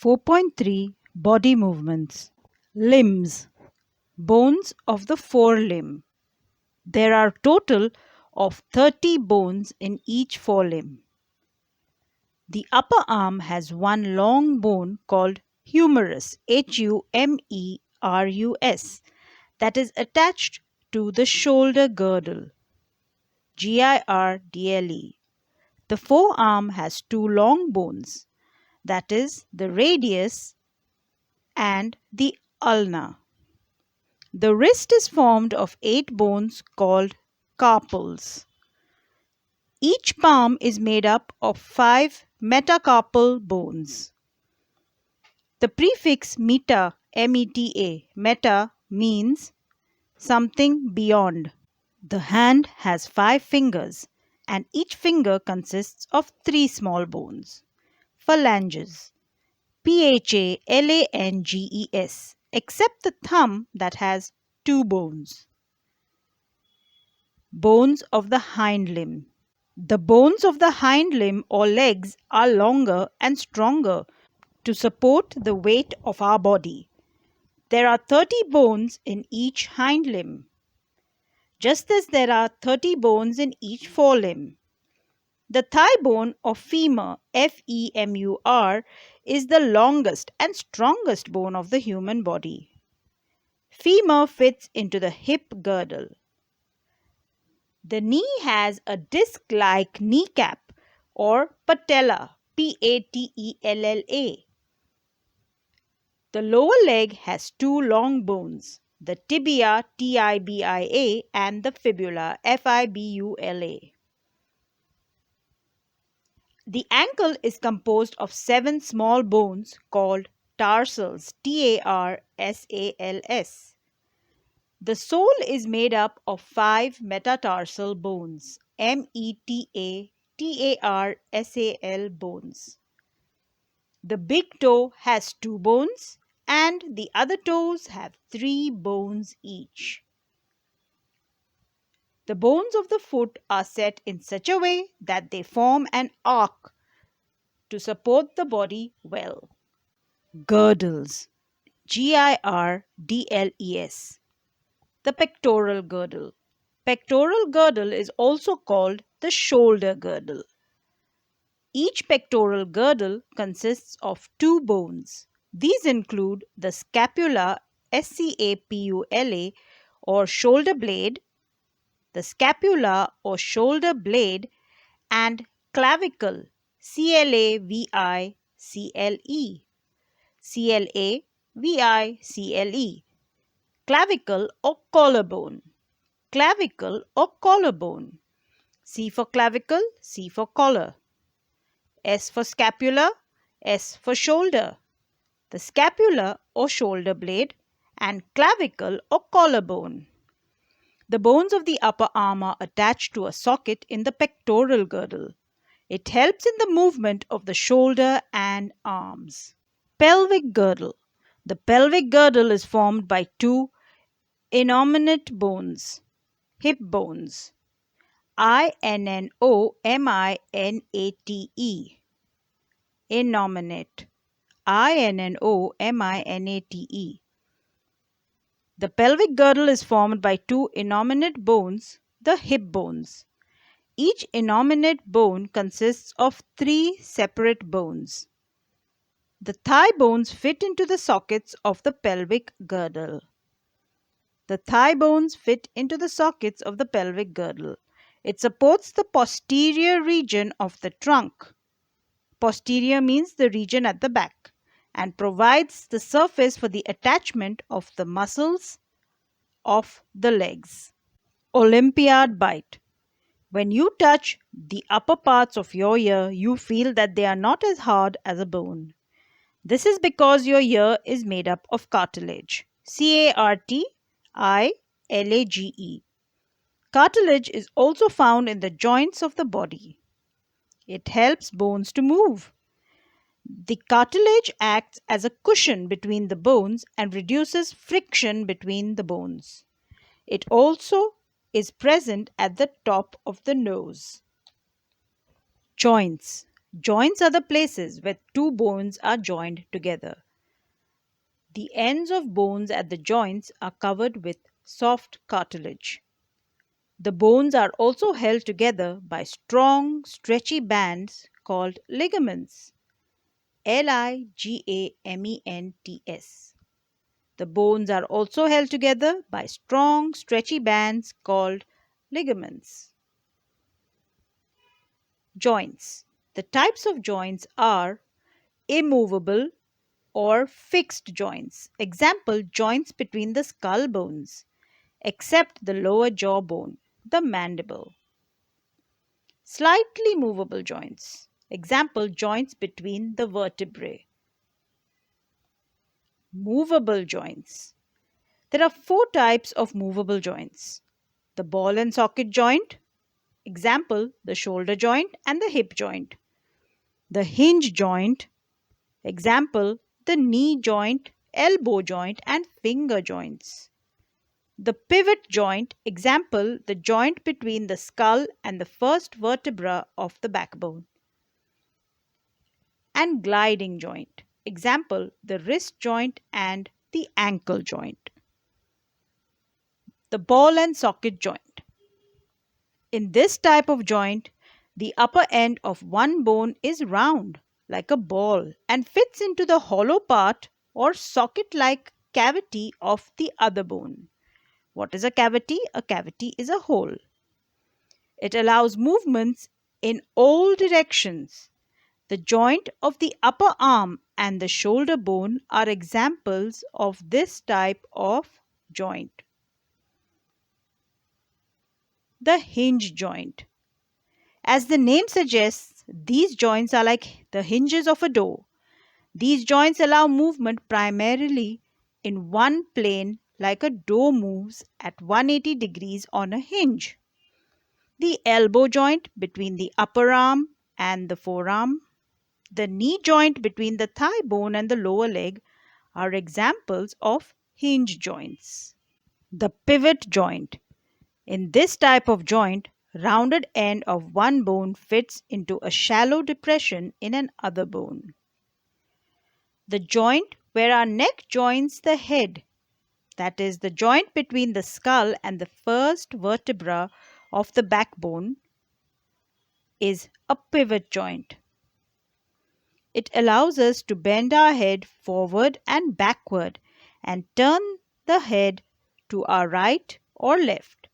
4.3 Body movements. Limbs. Bones of the forelimb. There are total of 30 bones in each forelimb. The upper arm has one long bone called humerus, Humerus, that is attached to the shoulder girdle, Girdle. The forearm has two long bones, that is the radius and the ulna. The wrist is formed of 8 bones called carpals. Each palm is made up of 5 metacarpal bones. The prefix meta, meta, meta means something beyond. The hand has 5 fingers and each finger consists of 3 small bones. Phalanges. Phalanges, except the thumb that has 2 bones. Bones of the hind limb. The bones of the hind limb or legs are longer and stronger to support the weight of our body. There are 30 bones in each hind limb, just as there are 30 bones in each forelimb. The thigh bone or femur, femur, is the longest and strongest bone of the human body. Femur fits into the hip girdle. The knee has a disc-like kneecap or patella, patella. The lower leg has 2 long bones, the tibia, tibia, and the fibula, fibula. The ankle is composed of 7 small bones called tarsals, tarsals. The sole is made up of 5 metatarsal bones, metastarsal bones. The big toe has 2 bones and the other toes have 3 bones each. The bones of the foot are set in such a way that they form an arc to support the body well. Girdles. Girdles. The pectoral girdle. Pectoral girdle is also called the shoulder girdle. Each pectoral girdle consists of 2 bones. These include the scapula, scapula, or shoulder blade, the scapula or shoulder blade, and clavicle, clavicle, clavicle or collarbone, clavicle or collarbone. C for clavicle, C for collar. S for scapula, S for shoulder. The scapula or shoulder blade and clavicle or collarbone. The bones of the upper arm are attached to a socket in the pectoral girdle. It helps in the movement of the shoulder and arms. Pelvic girdle. The pelvic girdle is formed by 2 innominate bones, hip bones, innominate, innominate, innominate. The pelvic girdle is formed by 2 innominate bones, the hip bones. Each innominate bone consists of 3 separate bones. The thigh bones fit into the sockets of the pelvic girdle. The thigh bones fit into the sockets of the pelvic girdle. It supports the posterior region of the trunk. Posterior means the region at the back, and provides the surface for the attachment of the muscles of the legs. Olympiad bite. When you touch the upper parts of your ear, you feel that they are not as hard as a bone. This is because your ear is made up of cartilage. Cartilage. Cartilage is also found in the joints of the body. It helps bones to move. The cartilage acts as a cushion between the bones and reduces friction between the bones. It also is present at the top of the nose. Joints. Joints are the places where two bones are joined together. The ends of bones at the joints are covered with soft cartilage. The bones are also held together by strong, stretchy bands called ligaments. Ligaments. The bones are also held together by strong, stretchy bands called ligaments. Joints. The types of joints are immovable or fixed joints. Example, joints between the skull bones, except the lower jaw bone, the mandible. Slightly movable joints. Example, joints between the vertebrae. Movable joints. There are four types of movable joints. The ball and socket joint. Example, the shoulder joint and the hip joint. The hinge joint. Example, the knee joint, elbow joint and finger joints. The pivot joint, example, the joint between the skull and the first vertebra of the backbone. And gliding joint, example, the wrist joint and the ankle joint. The ball and socket joint. In this type of joint, the upper end of one bone is round, like a ball, and fits into the hollow part or socket-like cavity of the other bone. What is a cavity? A cavity is a hole. It allows movements in all directions. The joint of the upper arm and the shoulder bone are examples of this type of joint. The hinge joint. As the name suggests, these joints are like the hinges of a door. These joints allow movement primarily in one plane, like a door moves at 180 degrees on a hinge. The elbow joint between the upper arm and the forearm, the knee joint between the thigh bone and the lower leg are examples of hinge joints. The pivot joint. In this type of joint, rounded end of one bone fits into a shallow depression in another bone. The joint where our neck joins the head, that is, the joint between the skull and the first vertebra of the backbone, is a pivot joint. It allows us to bend our head forward and backward and turn the head to our right or left.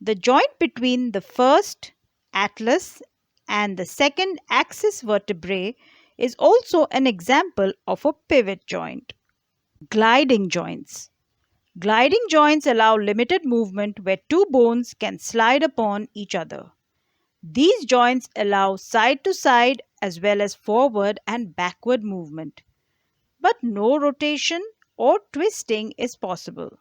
The joint between the first atlas and the second axis vertebrae is also an example of a pivot joint. Gliding joints. Gliding joints allow limited movement where two bones can slide upon each other. These joints allow side to side as well as forward and backward movement, but no rotation or twisting is possible.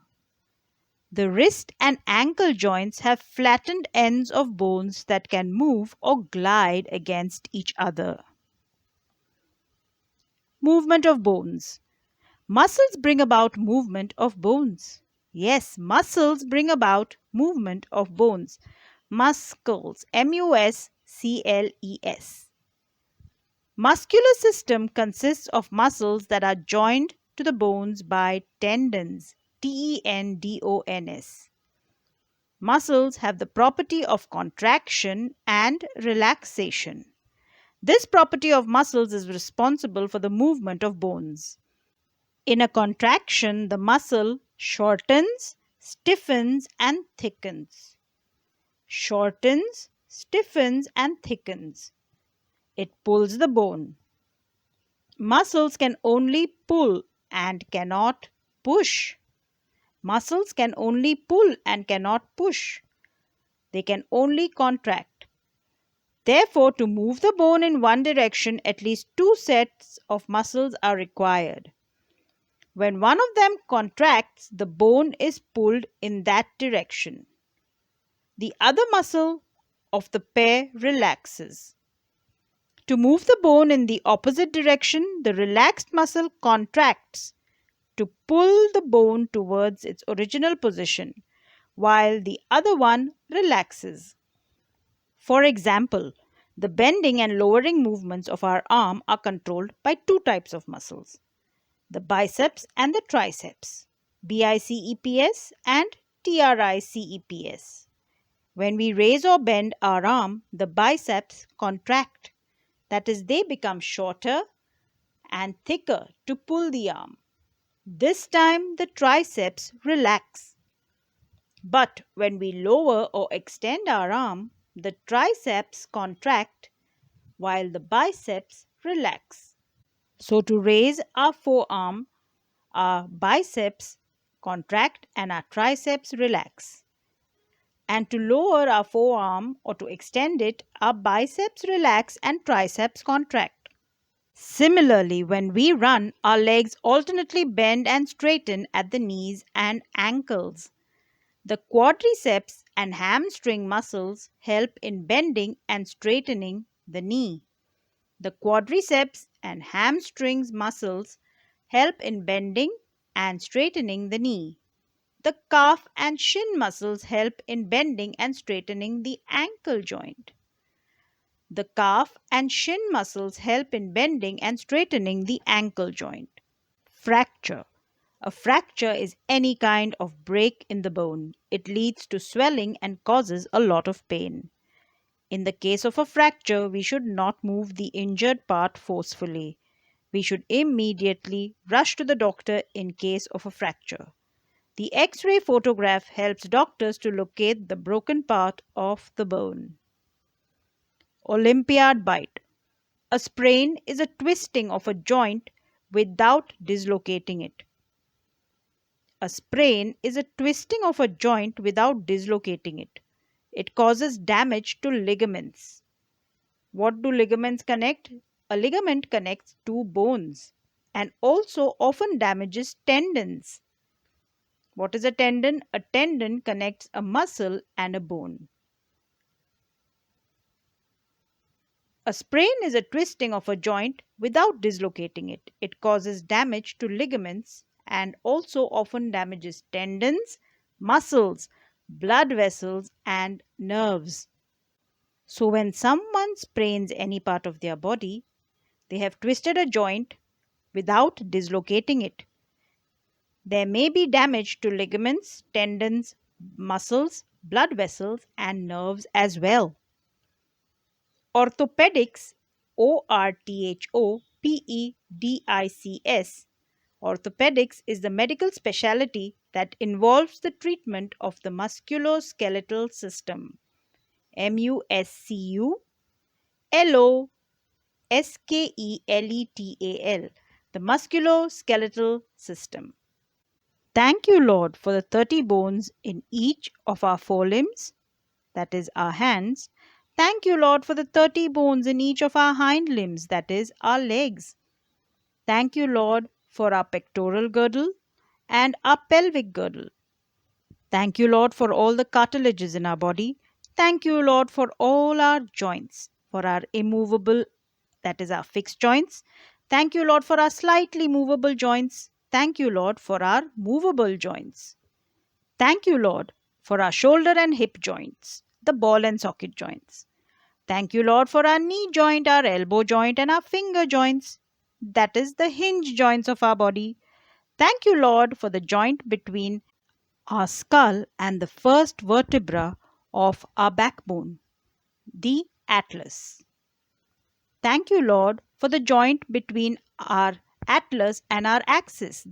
The wrist and ankle joints have flattened ends of bones that can move or glide against each other. Movement of bones. Muscles bring about movement of bones. Yes, muscles bring about movement of bones. Muscles. Muscles. Muscular system consists of muscles that are joined to the bones by tendons. Tendons. Muscles have the property of contraction and relaxation. This property of muscles is responsible for the movement of bones. In a contraction, the muscle shortens, stiffens, and thickens. Shortens, stiffens, and thickens. It pulls the bone. Muscles can only pull and cannot push. Muscles can only pull and cannot push. They can only contract. Therefore, to move the bone in one direction, at least two sets of muscles are required. When one of them contracts, the bone is pulled in that direction. The other muscle of the pair relaxes. To move the bone in the opposite direction, the relaxed muscle contracts to pull the bone towards its original position, while the other one relaxes. For example, The bending and lowering movements of our arm are controlled by two types of muscles: the biceps and the triceps, BICEPS and TRICEPS. When we raise or bend our arm, the biceps contract, that is, they become shorter and thicker to pull the arm. This time the triceps relax. But when we lower or extend our arm, the triceps contract while the biceps relax. So to raise our forearm, our biceps contract and our triceps relax. And to lower our forearm or to extend it, our biceps relax and triceps contract. Similarly, when we run, our legs alternately bend and straighten at the knees and ankles. The quadriceps and hamstring muscles help in bending and straightening the knee. The quadriceps and hamstrings muscles help in bending and straightening the knee. The calf and shin muscles help in bending and straightening the ankle joint. The calf and shin muscles help in bending and straightening the ankle joint. Fracture. A fracture is any kind of break in the bone. It leads to swelling and causes a lot of pain. In the case of a fracture, we should not move the injured part forcefully. We should immediately rush to the doctor in case of a fracture. The X-ray photograph helps doctors to locate the broken part of the bone. Olympiad bite. A sprain is a twisting of a joint without dislocating it. A sprain is a twisting of a joint without dislocating it. It causes damage to ligaments. What do ligaments connect? A ligament connects two bones and also often damages tendons. What is a tendon? A tendon connects a muscle and a bone. A sprain is a twisting of a joint without dislocating it. It causes damage to ligaments and also often damages tendons, muscles, blood vessels, and nerves. So, when someone sprains any part of their body, they have twisted a joint without dislocating it. There may be damage to ligaments, tendons, muscles, blood vessels, and nerves as well. Orthopedics, ORTHOPEDICS. Orthopedics is the medical specialty that involves the treatment of the musculoskeletal system. MUSCULOSKELETAL. The musculoskeletal system. Thank you, Lord, for the 30 bones in each of our forelimbs, that is, our hands. Thank you, Lord, for the 30 bones in each of our hind limbs, that is, our legs. Thank you, Lord, for our pectoral girdle and our pelvic girdle. Thank you, Lord, for all the cartilages in our body. Thank you, Lord, for all our joints, for our immovable, that is, our fixed joints. Thank you, Lord, for our slightly movable joints. Thank you, Lord, for our movable joints. Thank you, Lord, for our shoulder and hip joints, the ball and socket joints. Thank you, Lord, for our knee joint, our elbow joint, and our finger joints, that is, the hinge joints of our body. Thank you, Lord, for the joint between our skull and the first vertebra of our backbone, the atlas. Thank you, Lord, for the joint between our atlas and our axis,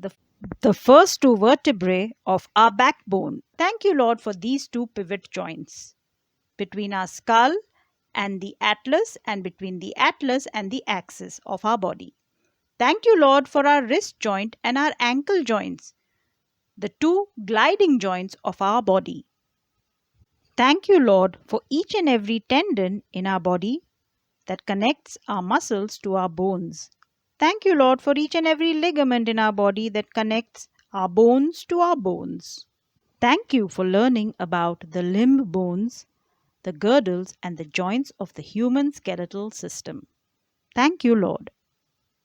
the first two vertebrae of our backbone. Thank you, Lord, for these two pivot joints between our skull and the atlas and between the atlas and the axis of our body. Thank you, Lord, for our wrist joint and our ankle joints, the two gliding joints of our body. Thank you, Lord, for each and every tendon in our body that connects our muscles to our bones. Thank you, Lord, for each and every ligament in our body that connects our bones to our bones. Thank you for learning about the limb bones, the girdles, and the joints of the human skeletal system. Thank you, Lord.